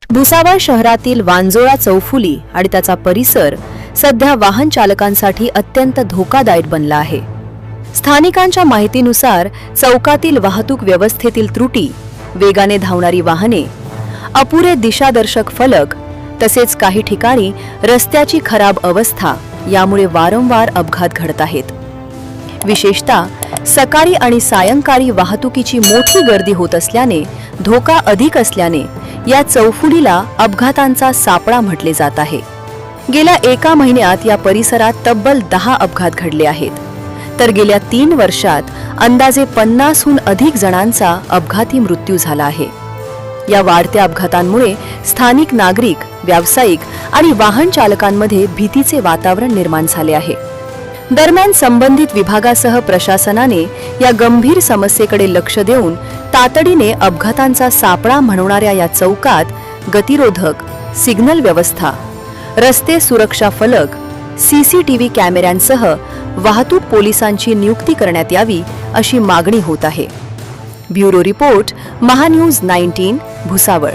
भुसावळ शहरातील वांजोळा चौफुली आणि त्याचा परिसर सध्या वाहन चालकांसाठी अत्यंत धोकादायक बनला आहे. स्थानिकांच्या माहितीनुसार चौकातील वाहतूक व्यवस्थेतील त्रुटी, वेगाने धावणारी वाहने, अपुरे दिशादर्शक फलक तसेच काही ठिकाणी रस्त्याची खराब अवस्था यामुळे वारंवार अपघात घडत आहेत. विशेषतः सकाळी आणि सायंकाळी वाहतुकीची मोठी गर्दी होत असल्याने धोका अधिक असल्याने या चौफुलीला अपघातांचा सापळा म्हटले जात आहे. गेल्या एका महिन्यात या परिसरात तब्बल 10 अपघात घडले आहेत, तर गेल्या 3 वर्षात अंदाजे 50हून अधिक जणांचा अपघाती मृत्यू झाला आहे. या वाढत्या अपघातांमुळे स्थानिक नागरिक, व्यावसायिक आणि वाहन चालकांमध्ये भीतीचे वातावरण निर्माण झाले आहे. दरम्यान संबंधित विभागासह प्रशासनाने या गंभीर समस्येकडे लक्ष देऊन तातडीने अपघातांचा सापळा म्हणवणाऱ्या या चौकात गतिरोधक, सिग्नल व्यवस्था, रस्ते सुरक्षा फलक, सीसीटीव्ही कॅमेऱ्यांसह वाहतूक पोलिसांची नियुक्ती करण्यात यावी अशी मागणी होत आहे. Bureau report, Mahanews 19, Bhusawal.